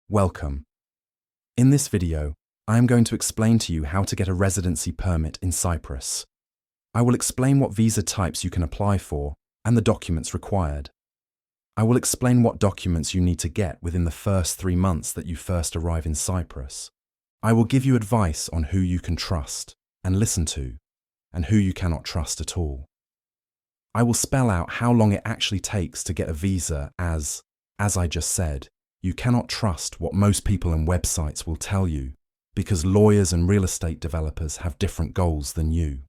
Welcome. In this video, I am going to explain to you how to get a residency permit in Cyprus. I will explain what visa types you can apply for and the documents required. I will explain what documents you need to get within the first 3 months that you first arrive in Cyprus. I will give you advice on who you can trust and listen to, and who you cannot trust at all. I will spell out how long it actually takes to get a visa as I just said, you cannot trust what most people and websites will tell you because lawyers and real estate developers have different goals than you.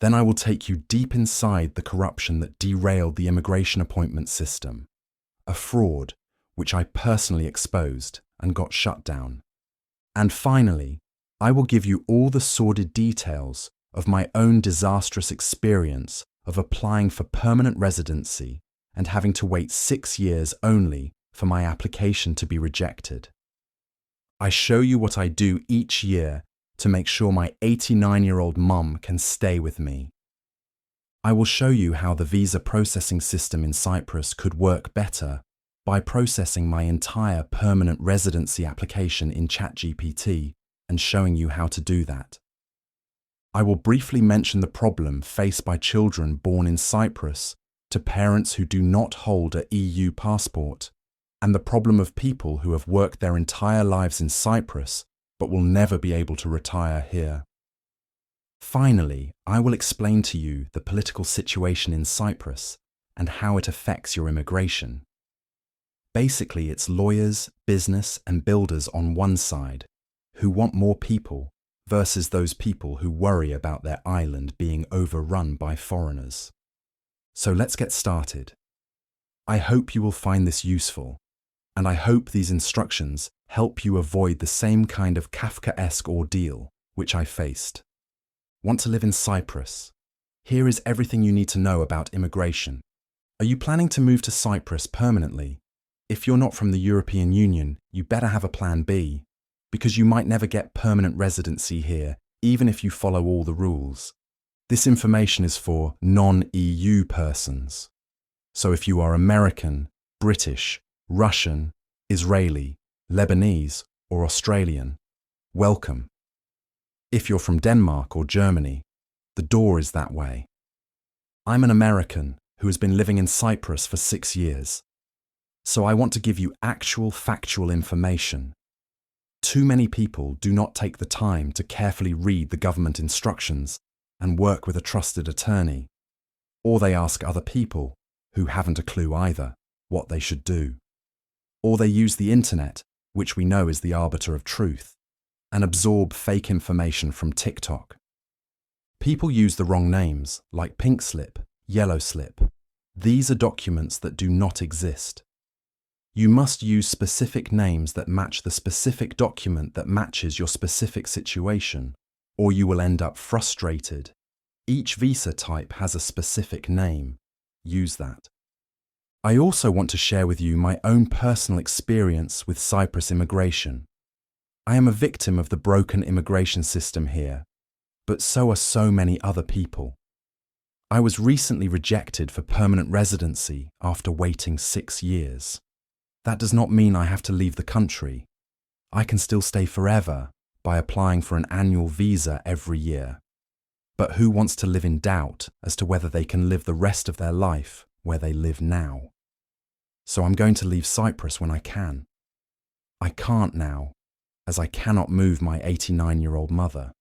Then I will take you deep inside the corruption that derailed the immigration appointment system, a fraud which I personally exposed and got shut down. And finally, I will give you all the sordid details of my own disastrous experience of applying for permanent residency and having to wait 6 years only for my application to be rejected. I show you what I do each year to make sure my 89-year-old mum can stay with me. I will show you how the visa processing system in Cyprus could work better by processing my entire permanent residency application in ChatGPT and showing you how to do that. I will briefly mention the problem faced by children born in Cyprus to parents who do not hold an EU passport, and the problem of people who have worked their entire lives in Cyprus but will never be able to retire here. Finally, I will explain to you the political situation in Cyprus and how it affects your immigration. Basically, it's lawyers, business, and builders on one side who want more people versus those people who worry about their island being overrun by foreigners. So let's get started. I hope you will find this useful, and I hope these instructions help you avoid the same kind of Kafkaesque ordeal which I faced. Want to live in Cyprus? Here is everything you need to know about immigration. Are you planning to move to Cyprus permanently? If you're not from the European Union, you better have a plan B, because you might never get permanent residency here, even if you follow all the rules. This information is for non-EU persons. So if you are American, British, Russian, Israeli, Lebanese, or Australian, welcome. If you're from Denmark or Germany, the door is that way. I'm an American who has been living in Cyprus for 6 years, so I want to give you actual factual information. Too many people do not take the time to carefully read the government instructions and work with a trusted attorney, or they ask other people, who haven't a clue either, what they should do. Or they use the internet, which we know is the arbiter of truth, and absorb fake information from TikTok. People use the wrong names, like pink slip, yellow slip. These are documents that do not exist. You must use specific names that match the specific document that matches your specific situation, or you will end up frustrated. Each visa type has a specific name. Use that. I also want to share with you my own personal experience with Cyprus immigration. I am a victim of the broken immigration system here, but so are so many other people. I was recently rejected for permanent residency after waiting 6 years. That does not mean I have to leave the country. I can still stay forever by applying for an annual visa every year. But who wants to live in doubt as to whether they can live the rest of their life where they live now? So I'm going to leave Cyprus when I can. I can't now, as I cannot move my 89-year-old mother.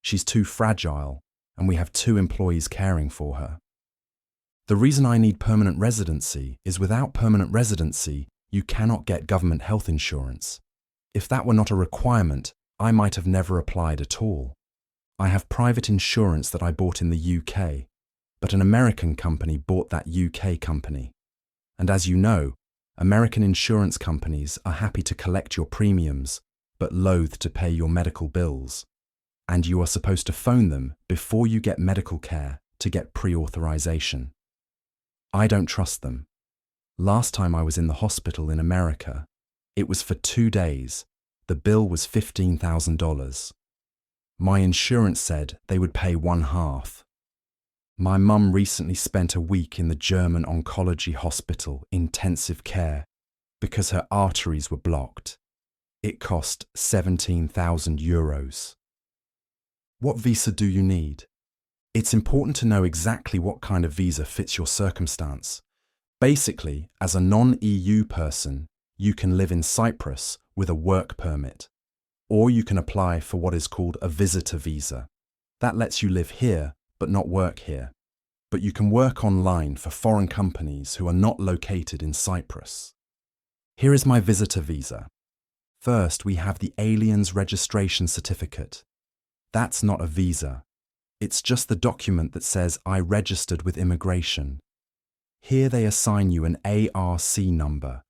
She's too fragile, and we have 2 employees caring for her. The reason I need permanent residency is without permanent residency, you cannot get government health insurance. If that were not a requirement, I might have never applied at all. I have private insurance that I bought in the UK, but an American company bought that UK company. And as you know, American insurance companies are happy to collect your premiums, but loath to pay your medical bills. And you are supposed to phone them before you get medical care to get pre-authorization. I don't trust them. Last time I was in the hospital in America, it was for 2 days. The bill was $15,000. My insurance said they would pay 1/2. My mum recently spent a week in the German oncology hospital intensive care because her arteries were blocked. It cost €17,000. What visa do you need? It's important to know exactly what kind of visa fits your circumstance. Basically, as a non-EU person, you can live in Cyprus with a work permit, or you can apply for what is called a visitor visa. That lets you live here but not work here. But you can work online for foreign companies who are not located in Cyprus. Here is my visitor visa. First, we have the Aliens Registration Certificate. That's not a visa. It's just the document that says I registered with immigration. Here they assign you an ARC number.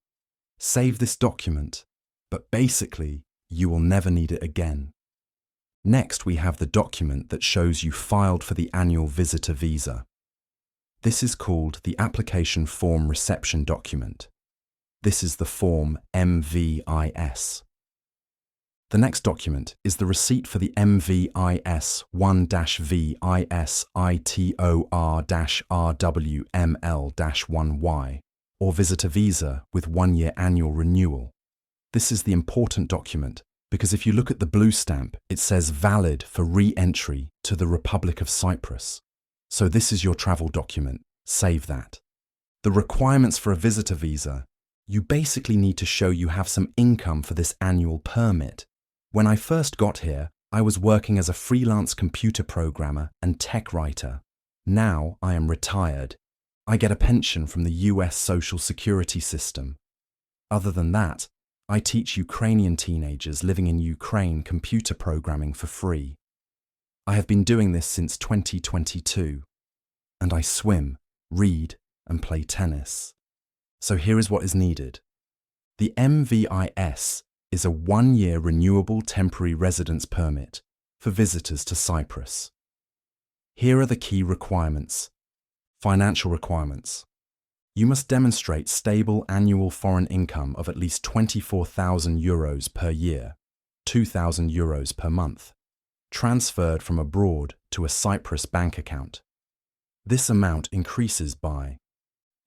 Save this document, but basically, you will never need it again. Next, we have the document that shows you filed for the annual visitor visa. This is called the Application Form Reception Document. This is the form MVIS. The next document is the receipt for the MVIS 1-VIS-ITOR-RWML-1Y, or visitor visa with 1-year annual renewal. This is the important document because if you look at the blue stamp, it says valid for re-entry to the Republic of Cyprus. So this is your travel document. Save that. The requirements for a visitor visa: you basically need to show you have some income for this annual permit. When I first got here, I was working as a freelance computer programmer and tech writer. Now I am retired. I get a pension from the US Social Security system. Other than that, I teach Ukrainian teenagers living in Ukraine computer programming for free. I have been doing this since 2022. And I swim, read, and play tennis. So here is what is needed. The MVIS is a 1-year renewable temporary residence permit for visitors to Cyprus. Here are the key requirements. Financial requirements. You must demonstrate stable annual foreign income of at least €24,000 per year, €2,000 per month, transferred from abroad to a Cyprus bank account. This amount increases by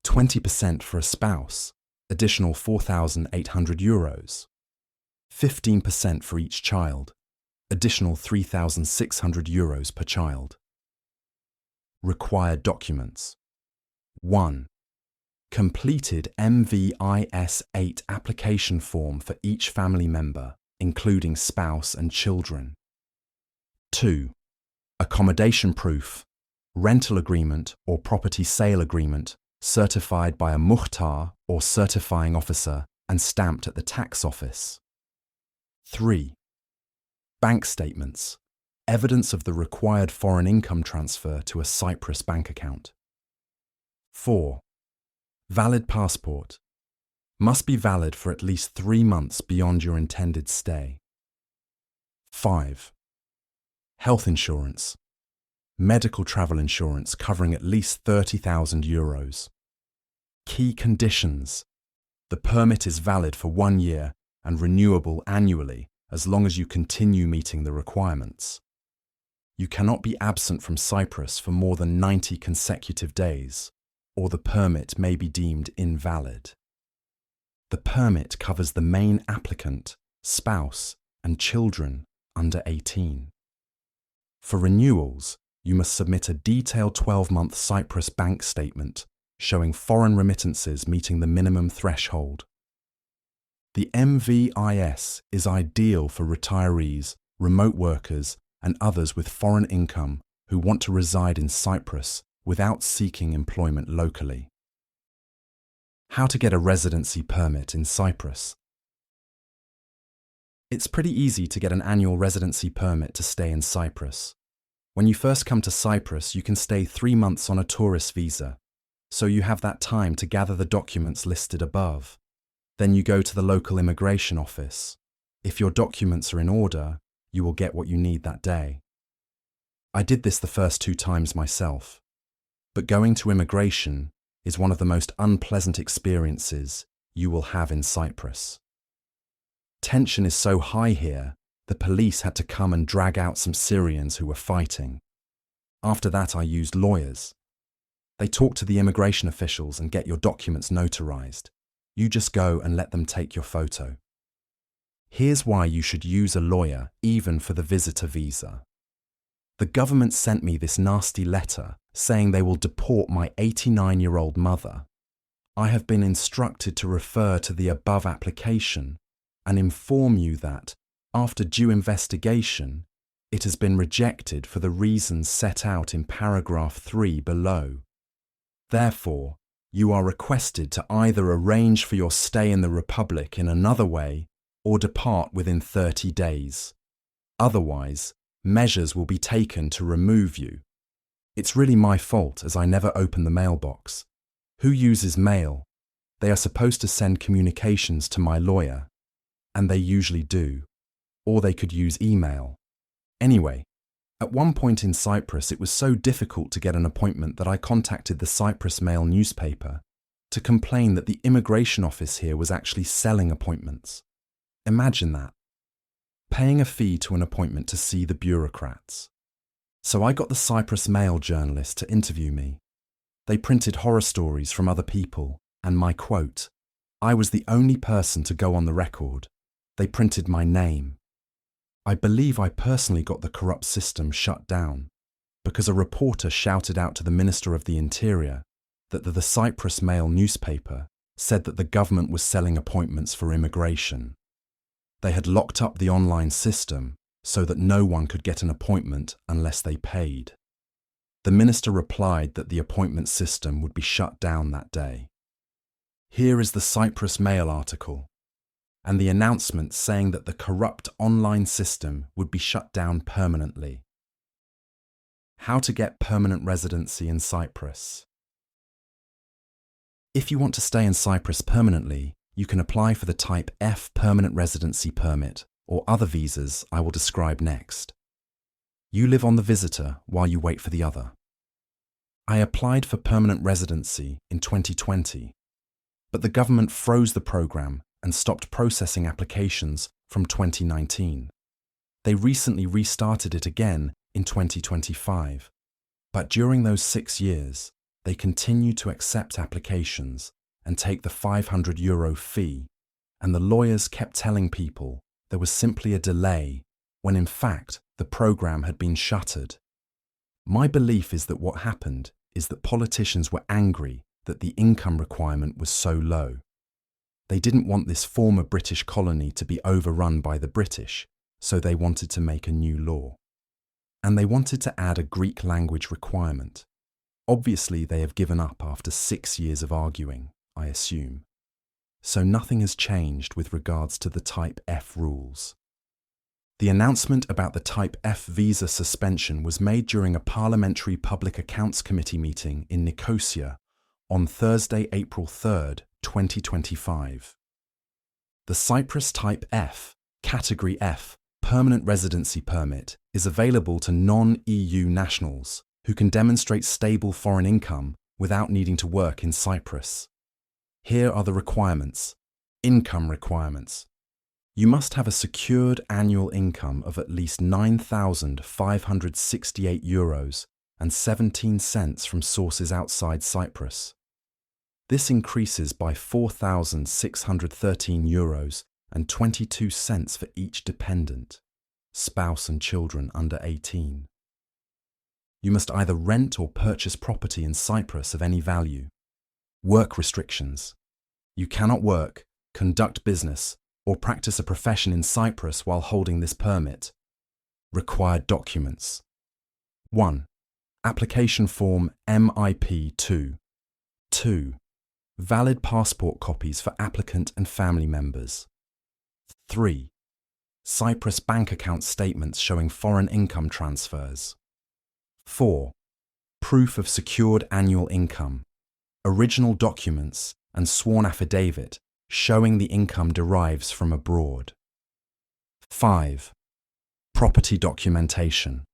20% for a spouse, additional €4,800, 15% for each child, additional €3,600 per child. Required documents. 1. Completed MVIS 8 application form for each family member, including spouse and children. 2. Accommodation proof, rental agreement or property sale agreement certified by a muhtar or certifying officer and stamped at the tax office. 3. Bank statements, evidence of the required foreign income transfer to a Cyprus bank account. 4. Valid passport, must be valid for at least 3 months beyond your intended stay. 5. Health insurance, medical travel insurance covering at least €30,000. Key conditions. The permit is valid for 1 year and renewable annually as long as you continue meeting the requirements. You cannot be absent from Cyprus for more than 90 consecutive days, or the permit may be deemed invalid. The permit covers the main applicant, spouse, and children under 18. For renewals, you must submit a detailed 12-month Cyprus bank statement showing foreign remittances meeting the minimum threshold. The MVIS is ideal for retirees, remote workers, and others with foreign income who want to reside in Cyprus without seeking employment locally. How to get a residency permit in Cyprus. It's pretty easy to get an annual residency permit to stay in Cyprus. When you first come to Cyprus, you can stay 3 months on a tourist visa, so you have that time to gather the documents listed above. Then you go to the local immigration office. If your documents are in order, you will get what you need that day. I did this the first 2 times myself, but going to immigration is one of the most unpleasant experiences you will have in Cyprus. Tension is so high here, the police had to come and drag out some Syrians who were fighting. After that, I used lawyers. They talk to the immigration officials and get your documents notarized. You just go and let them take your photo. Here's why you should use a lawyer even for the visitor visa. The government sent me this nasty letter saying they will deport my 89-year-old mother. I have been instructed to refer to the above application and inform you that, after due investigation, it has been rejected for the reasons set out in paragraph 3 below. Therefore, you are requested to either arrange for your stay in the Republic in another way or depart within 30 days. Otherwise, measures will be taken to remove you. It's really my fault as I never open the mailbox. Who uses mail? They are supposed to send communications to my lawyer, and they usually do. Or they could use email. Anyway, at one point in Cyprus it was so difficult to get an appointment that I contacted the Cyprus Mail newspaper to complain that the immigration office here was actually selling appointments. Imagine that. Paying a fee to an appointment to see the bureaucrats. So I got the Cyprus Mail journalist to interview me. They printed horror stories from other people, and my quote. I was the only person to go on the record. They printed my name. I believe I personally got the corrupt system shut down because a reporter shouted out to the Minister of the Interior that the Cyprus Mail newspaper said that the government was selling appointments for immigration. They had locked up the online system so that no one could get an appointment unless they paid. The minister replied that the appointment system would be shut down that day. Here is the Cyprus Mail article, and the announcement saying that the corrupt online system would be shut down permanently. How to get permanent residency in Cyprus. If you want to stay in Cyprus permanently, you can apply for the Type F Permanent Residency Permit or other visas I will describe next. You live on the visitor while you wait for the other. I applied for permanent residency in 2020, but the government froze the program and stopped processing applications from 2019. They recently restarted it again in 2025, but during those 6 years, they continued to accept applications and take the €500 fee, and the lawyers kept telling people there was simply a delay when in fact the program had been shuttered. My belief is that what happened is that politicians were angry that the income requirement was so low. They didn't want this former British colony to be overrun by the British, so they wanted to make a new law. And they wanted to add a Greek language requirement. Obviously, they have given up after 6 years of arguing, I assume. So nothing has changed with regards to the Type F rules. The announcement about the Type F visa suspension was made during a Parliamentary Public Accounts Committee meeting in Nicosia on Thursday, April 3rd, 2025. The Cyprus Type F, Category F, Permanent Residency Permit is available to non-EU nationals who can demonstrate stable foreign income without needing to work in Cyprus. Here are the requirements. Income requirements. You must have a secured annual income of at least €9,568 and 17 cents from sources outside Cyprus. This increases by €4,613 and 22 cents for each dependent, spouse and children under 18. You must either rent or purchase property in Cyprus of any value. Work restrictions. You cannot work, conduct business, or practice a profession in Cyprus while holding this permit. Required documents. 1. Application form MIP2. 2. Valid passport copies for applicant and family members. 3. Cyprus bank account statements showing foreign income transfers. 4. Proof of secured annual income. Original documents and sworn affidavit showing the income derives from abroad. 5. Property documentation,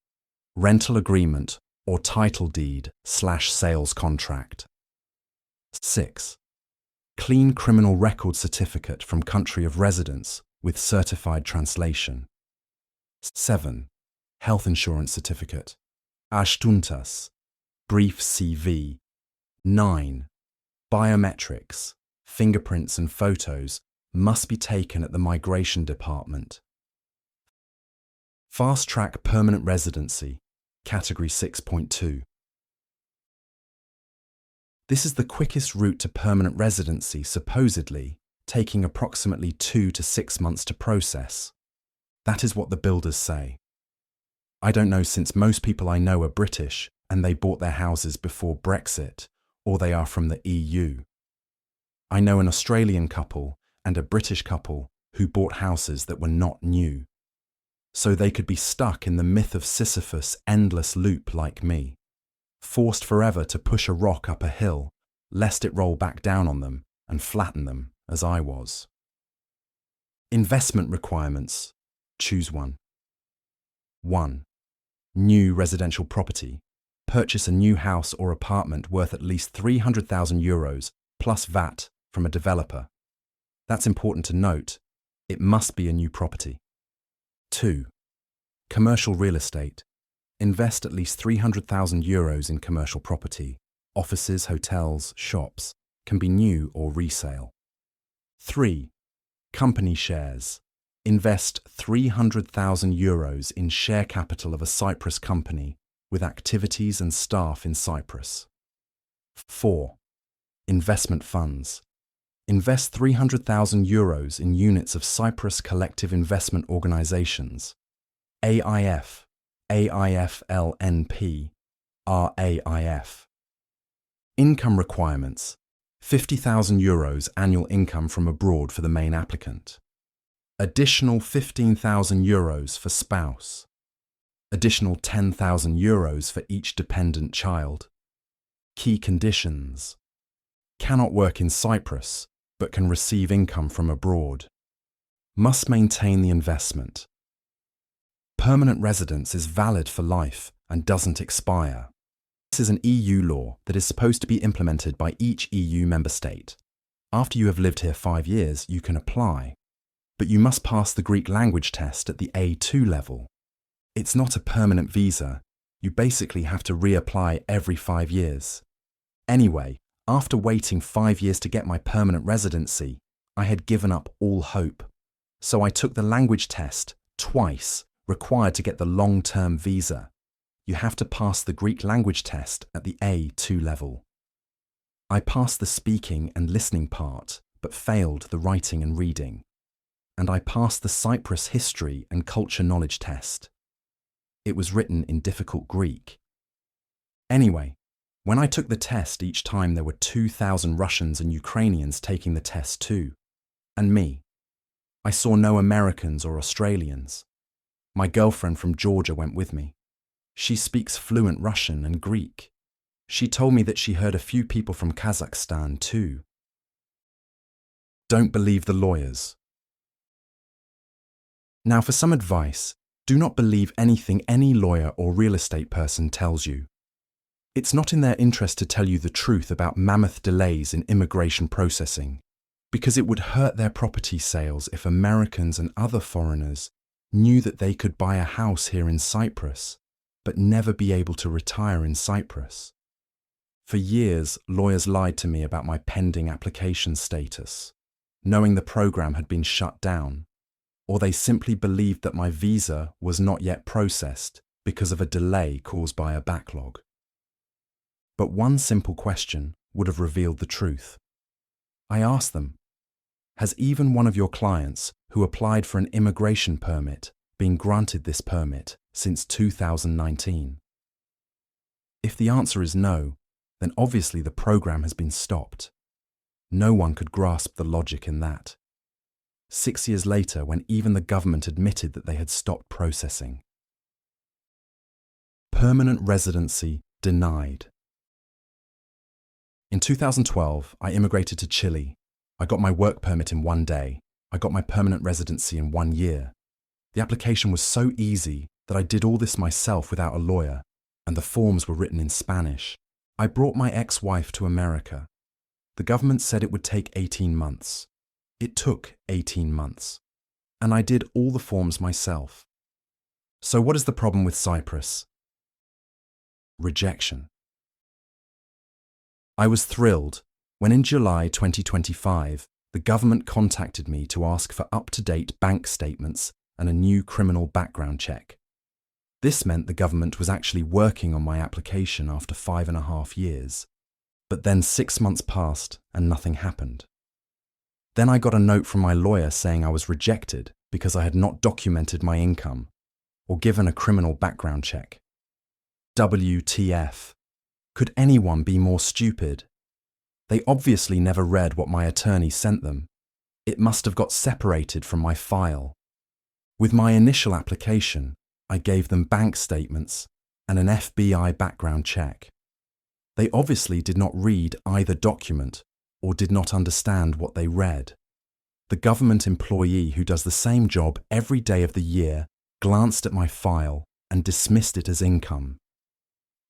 rental agreement or title deed/sales contract. 6. Clean criminal record certificate from country of residence with certified translation. 7. Health insurance certificate, Ashtuntas, brief CV. 9. Biometrics, fingerprints and photos must be taken at the migration department. Fast-track permanent residency, Category 6.2. This is the quickest route to permanent residency, supposedly taking approximately 2 to 6 months to process. That is what the builders say. I don't know, since most people I know are British and they bought their houses before Brexit, or they are from the EU. I know an Australian couple and a British couple who bought houses that were not new. So they could be stuck in the myth of Sisyphus endless loop like me, forced forever to push a rock up a hill, lest it roll back down on them and flatten them, as I was. Investment requirements. Choose one. 1. New residential property. Purchase a new house or apartment worth at least €300,000 plus VAT from a developer. That's important to note. It must be a new property. 2. Commercial real estate. Invest at least €300,000 in commercial property. Offices, hotels, shops, can be new or resale. 3. Company shares. Invest €300,000 in share capital of a Cyprus company with activities and staff in Cyprus. 4. Investment funds. Invest €300,000 in units of Cyprus Collective Investment Organizations, AIF, AIFLNP, RAIF. Income requirements. €50,000 annual income from abroad for the main applicant. Additional €15,000 for spouse. Additional €10,000 for each dependent child. Key conditions. Cannot work in Cyprus, but can receive income from abroad. Must maintain the investment. Permanent residence is valid for life and doesn't expire. This is an EU law that is supposed to be implemented by each EU member state. After you have lived here 5 years, you can apply, but you must pass the Greek language test at the A2 level. It's not a permanent visa. You basically have to reapply every 5 years. Anyway, after waiting 5 years to get my permanent residency, I had given up all hope. So I took the language test twice, required to get the long-term visa. You have to pass the Greek language test at the A2 level. I passed the speaking and listening part, but failed the writing and reading. And I passed the Cyprus history and culture knowledge test. It was written in difficult Greek. Anyway, when I took the test, each time there were 2,000 Russians and Ukrainians taking the test too. And me. I saw no Americans or Australians. My girlfriend from Georgia went with me. She speaks fluent Russian and Greek. She told me that she heard a few people from Kazakhstan too. Don't believe the lawyers. Now for some advice, do not believe anything any lawyer or real estate person tells you. It's not in their interest to tell you the truth about mammoth delays in immigration processing, because it would hurt their property sales if Americans and other foreigners knew that they could buy a house here in Cyprus, but never be able to retire in Cyprus. For years, lawyers lied to me about my pending application status, knowing the program had been shut down, or they simply believed that my visa was not yet processed because of a delay caused by a backlog. But one simple question would have revealed the truth. I asked them, has even one of your clients who applied for an immigration permit been granted this permit since 2019? If the answer is no, then obviously the program has been stopped. No one could grasp the logic in that. 6 years later, when even the government admitted that they had stopped processing. Permanent residency denied. In 2012, I immigrated to Chile. I got my work permit in 1 day. I got my permanent residency in 1 year. The application was so easy that I did all this myself without a lawyer, and the forms were written in Spanish. I brought my ex-wife to America. The government said it would take 18 months. It took 18 months, and I did all the forms myself. So what is the problem with Cyprus? Rejection. I was thrilled when in July 2025, the government contacted me to ask for up-to-date bank statements and a new criminal background check. This meant the government was actually working on my application after 5.5 years. But then 6 months passed and nothing happened. Then I got a note from my lawyer saying I was rejected because I had not documented my income or given a criminal background check. WTF. Could anyone be more stupid? They obviously never read what my attorney sent them. It must have got separated from my file. With my initial application, I gave them bank statements and an FBI background check. They obviously did not read either document or did not understand what they read. The government employee who does the same job every day of the year glanced at my file and dismissed it as income.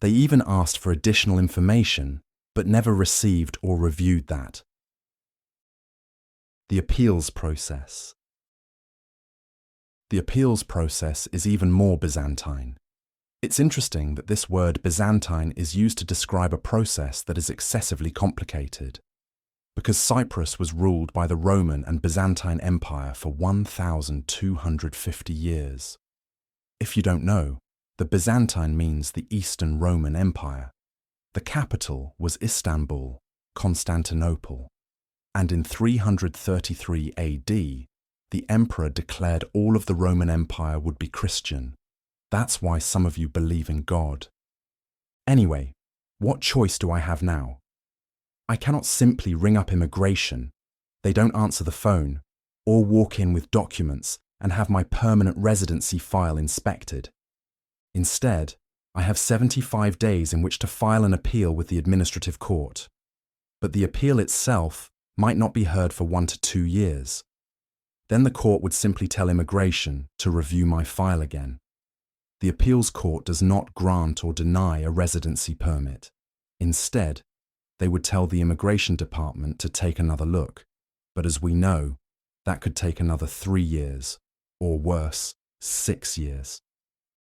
They even asked for additional information, but never received or reviewed that. The appeals process. The appeals process is even more Byzantine. It's interesting that this word Byzantine is used to describe a process that is excessively complicated, because Cyprus was ruled by the Roman and Byzantine Empire for 1,250 years. If you don't know, the Byzantine means the Eastern Roman Empire. The capital was Istanbul, Constantinople, and in 333 AD, the emperor declared all of the Roman Empire would be Christian. That's why some of you believe in God. Anyway, what choice do I have now? I cannot simply ring up immigration, they don't answer the phone, or walk in with documents and have my permanent residency file inspected. Instead, I have 75 days in which to file an appeal with the administrative court. But the appeal itself might not be heard for 1 to 2 years. Then the court would simply tell immigration to review my file again. The appeals court does not grant or deny a residency permit. Instead, they would tell the immigration department to take another look. But as we know, that could take another 3 years, or worse, 6 years.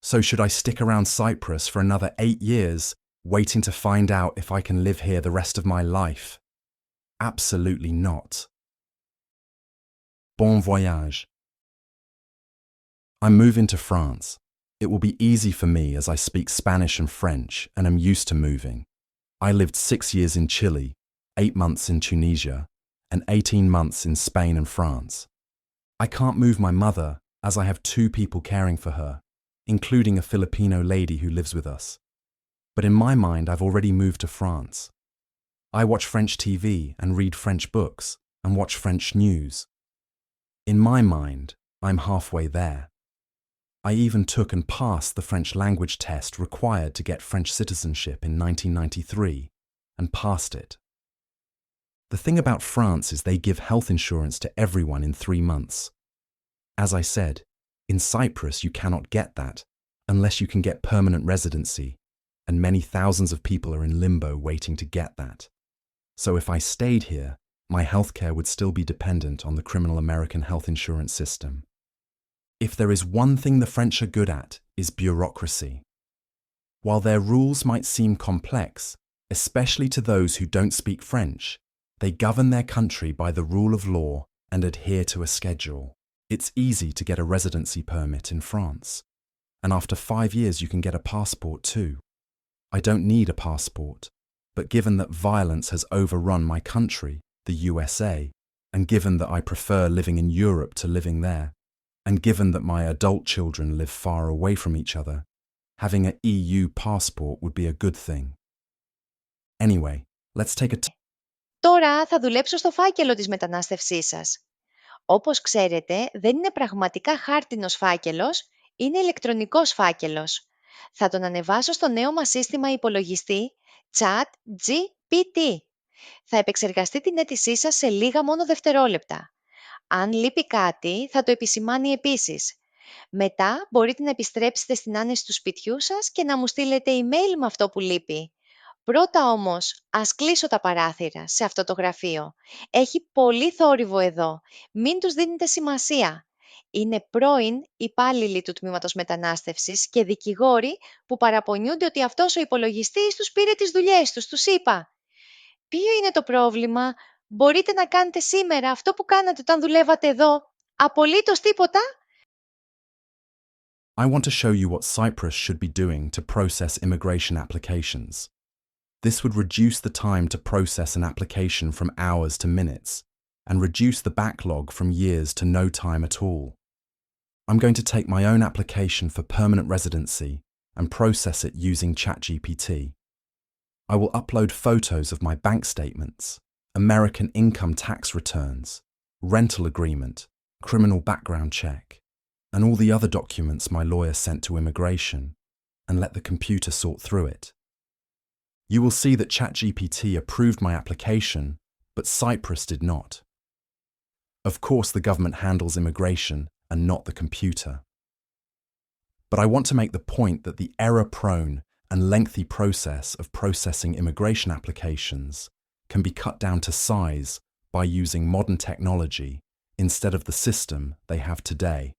So should I stick around Cyprus for another 8 years, waiting to find out if I can live here the rest of my life? Absolutely not. Bon voyage. I'm moving to France. It will be easy for me as I speak Spanish and French and am used to moving. I lived 6 years in Chile, 8 months in Tunisia, and 18 months in Spain and France. I can't move my mother as I have 2 people caring for her, including a Filipino lady who lives with us. But in my mind, I've already moved to France. I watch French TV and read French books and watch French news. In my mind, I'm halfway there. I even took and passed the French language test required to get French citizenship in 1993 and passed it. The thing about France is they give health insurance to everyone in 3 months. As I said, in Cyprus you cannot get that unless you can get permanent residency, and many thousands of people are in limbo waiting to get that. So if I stayed here, my healthcare would still be dependent on the criminal American health insurance system. If there is one thing the French are good at, is bureaucracy. While their rules might seem complex, especially to those who don't speak French, they govern their country by the rule of law and adhere to a schedule. It's easy to get a residency permit in France. And after 5 years you can get a passport too. I don't need a passport, but given that violence has overrun my country, the USA, and given that I prefer living in Europe to living there, and given that my adult children live far away from each other, having an EU passport would be a good thing. Anyway, let's take a Τώρα θα δουλέψω στο φάκελο της μετανάστευσής σας. Όπως ξέρετε, δεν είναι πραγματικά χάρτινος φάκελος, είναι ηλεκτρονικός φάκελος. Θα τον ανεβάσω στο νέο μας σύστημα υπολογιστή ChatGPT. Θα επεξεργαστεί την αίτησή σας σε λίγα μόνο δευτερόλεπτα. Αν λείπει κάτι, θα το επισημάνει επίσης. Μετά μπορείτε να επιστρέψετε στην άνεση του σπιτιού σας και να μου στείλετε email με αυτό που λείπει. Πρώτα όμως, ας κλείσω τα παράθυρα σε αυτό το γραφείο. Έχει πολύ θόρυβο εδώ. Μην τους δίνετε σημασία. Είναι πρώην υπάλληλοι του Τμήματος Μετανάστευσης και δικηγόροι που παραπονιούνται ότι αυτός ο υπολογιστής τους πήρε τις δουλειές τους, τους είπα. Ποιο είναι το πρόβλημα? Μπορείτε να κάνετε σήμερα αυτό που κάνατε όταν δουλεύατε εδώ? Απολύτως τίποτα? I want to show you what Cyprus should be doing to process immigration applications. This would reduce the time to process an application from hours to minutes and reduce the backlog from years to no time at all. I'm going to take my own application for permanent residency and process it using ChatGPT. I will upload photos of my bank statements, American income tax returns, rental agreement, criminal background check, and all the other documents my lawyer sent to immigration, and let the computer sort through it. You will see that ChatGPT approved my application, but Cyprus did not. Of course, the government handles immigration and not the computer. But I want to make the point that the error-prone and lengthy process of processing immigration applications can be cut down to size by using modern technology instead of the system they have today.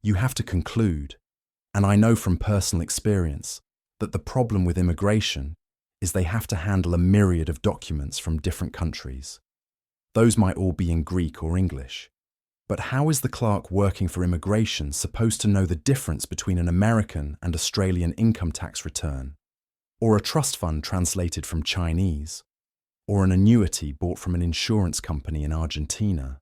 You have to conclude, and I know from personal experience, that the problem with immigration is they have to handle a myriad of documents from different countries. Those might all be in Greek or English. But how is the clerk working for immigration supposed to know the difference between an American and Australian income tax return, or a trust fund translated from Chinese, or an annuity bought from an insurance company in Argentina,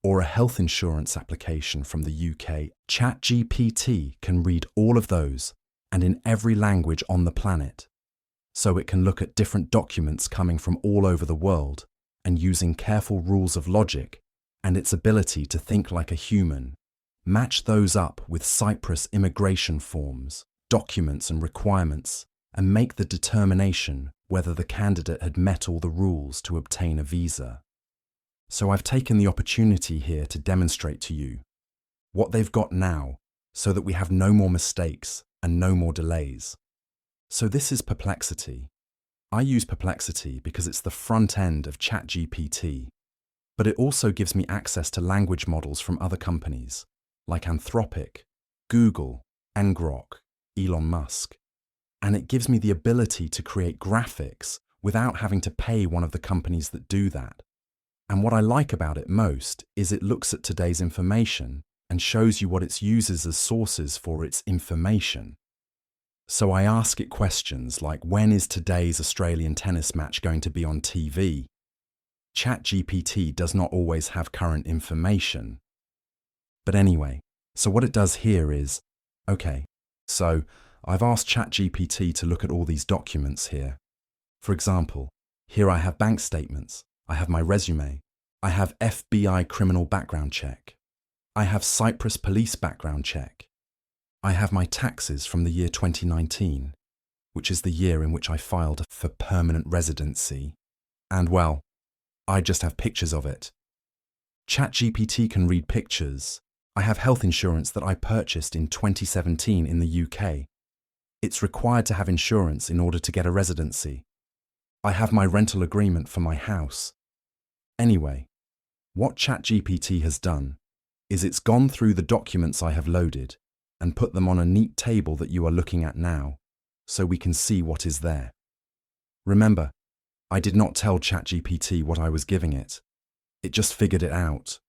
or a health insurance application from the UK? ChatGPT can read all of those and in every language on the planet, so it can look at different documents coming from all over the world and using careful rules of logic and its ability to think like a human, match those up with Cyprus immigration forms, documents and requirements, and make the determination whether the candidate had met all the rules to obtain a visa. So I've taken the opportunity here to demonstrate to you what they've got now so that we have no more mistakes and no more delays. So this is Perplexity. I use Perplexity because it's the front end of ChatGPT, but it also gives me access to language models from other companies like Anthropic, Google, Grok, Elon Musk. And it gives me the ability to create graphics without having to pay one of the companies that do that. And what I like about it most is it looks at today's information and shows you what it uses as sources for its information. So I ask it questions like, when is today's Australian tennis match going to be on TV? ChatGPT does not always have current information. But anyway, so what it does here is, okay, so I've asked ChatGPT to look at all these documents here. For example, here I have bank statements, I have my resume, I have FBI criminal background check, I have Cyprus police background check, I have my taxes from the year 2019, which is the year in which I filed for permanent residency, and well, I just have pictures of it. ChatGPT can read pictures. I have health insurance that I purchased in 2017 in the UK. It's required to have insurance in order to get a residency. I have my rental agreement for my house. Anyway, what ChatGPT has done is it's gone through the documents I have loaded and put them on a neat table that you are looking at now, so we can see what is there. Remember, I did not tell ChatGPT what I was giving it. It just figured it out.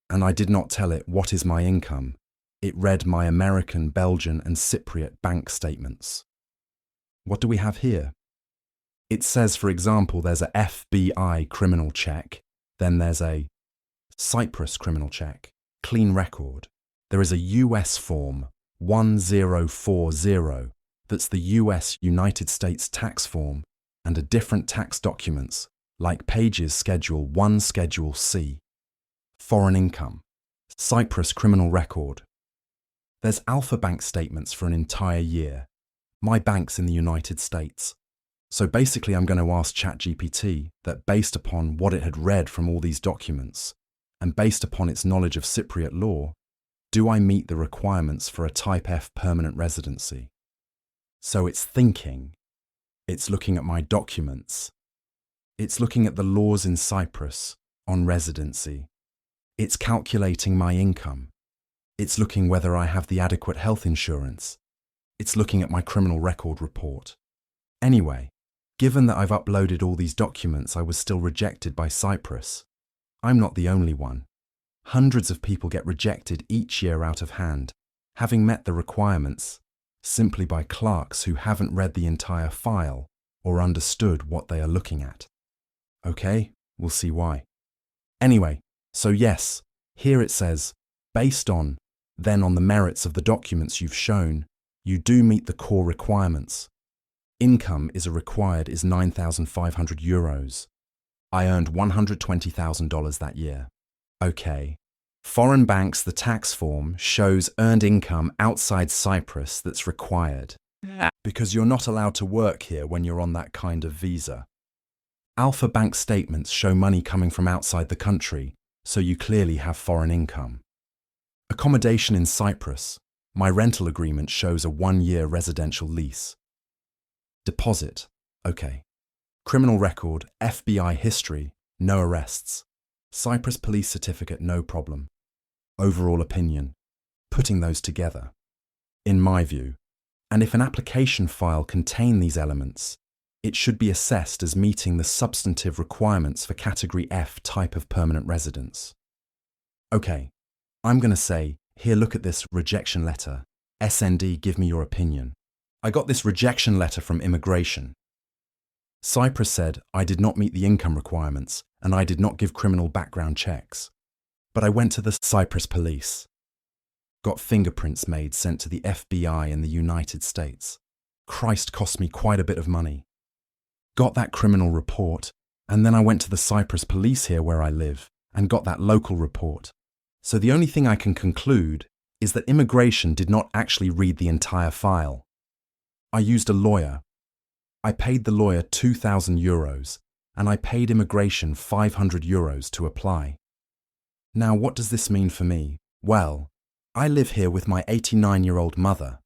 And I did not tell it what is my income. It read my American, Belgian, and Cypriot bank statements. What do we have here? It says, for example, there's a FBI criminal check, then there's a Cyprus criminal check, clean record. There is a US form, 1040, that's the US United States tax form, and a different tax documents, like Pages Schedule 1, Schedule C. Foreign income, Cyprus criminal record. There's Alpha Bank statements for an entire year. My bank's in the United States. So basically I'm going to ask ChatGPT that based upon what it had read from all these documents, and based upon its knowledge of Cypriot law, do I meet the requirements for a Type F permanent residency? So it's thinking. It's looking at my documents. It's looking at the laws in Cyprus on residency. It's calculating my income. It's looking whether I have the adequate health insurance. It's looking at my criminal record report. Anyway, Given that I've uploaded all these documents, I was still rejected by Cyprus. I'm not the only one. Hundreds of people get rejected each year out of hand, having met the requirements, simply by clerks who haven't read the entire file or understood what they are looking at. Okay, we'll see why. Anyway, so yes, here it says, based on, then on the merits of the documents you've shown, you do meet the core requirements. Income is required is €9,500. I earned $120,000 that year. Okay. Foreign banks, the tax form shows earned income outside Cyprus that's required. Because you're not allowed to work here when you're on that kind of visa. Alpha bank statements show money coming from outside the country, so you clearly have foreign income. Accommodation in Cyprus. My rental agreement shows a 1-year residential lease. Deposit. Okay. Criminal record, FBI history, no arrests. Cyprus police certificate, no problem. Overall opinion. Putting those together. In my view, and if an application file contains these elements, it should be assessed as meeting the substantive requirements for Category F type of permanent residence. Okay, I'm going to say, here, look at this rejection letter. SND, give me your opinion. I got this rejection letter from immigration. Cyprus said I did not meet the income requirements and I did not give criminal background checks. But I went to the Cyprus police. Got fingerprints made, sent to the FBI in the United States. Christ, cost me quite a bit of money. Got that criminal report, and then I went to the Cyprus police here where I live and got that local report. So the only thing I can conclude is that immigration did not actually read the entire file. I used a lawyer. I paid the lawyer €2,000 and I paid immigration €500 to apply. Now, what does this mean for me? Well, I live here with my 89-year-old mother,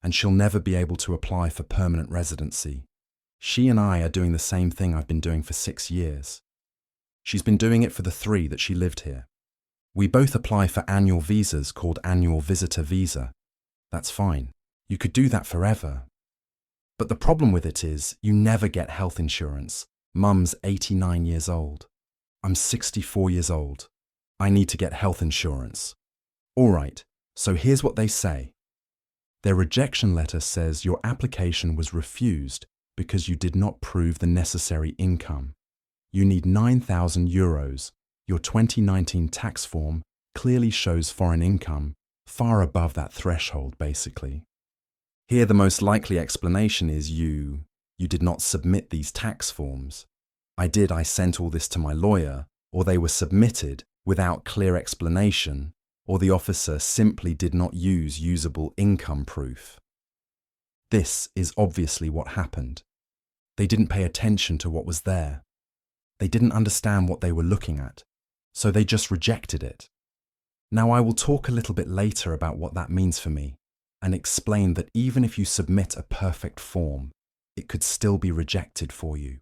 and she'll never be able to apply for permanent residency. She and I are doing the same thing I've been doing for 6 years. She's been doing it for the 3 that she lived here. We both apply for annual visas called annual visitor visa. That's fine. You could do that forever. But the problem with it is you never get health insurance. Mum's 89 years old. I'm 64 years old. I need to get health insurance. All right, so here's what they say. Their rejection letter says your application was refused because you did not prove the necessary income. You need €9,000. Your 2019 tax form clearly shows foreign income, far above that threshold, basically. Here, the most likely explanation is you did not submit these tax forms. I sent all this to my lawyer, or they were submitted without clear explanation, or the officer simply did not use usable income proof. This is obviously what happened. They didn't pay attention to what was there. They didn't understand what they were looking at, so they just rejected it. Now, I will talk a little bit later about what that means for me, and explain that even if you submit a perfect form, it could still be rejected for you.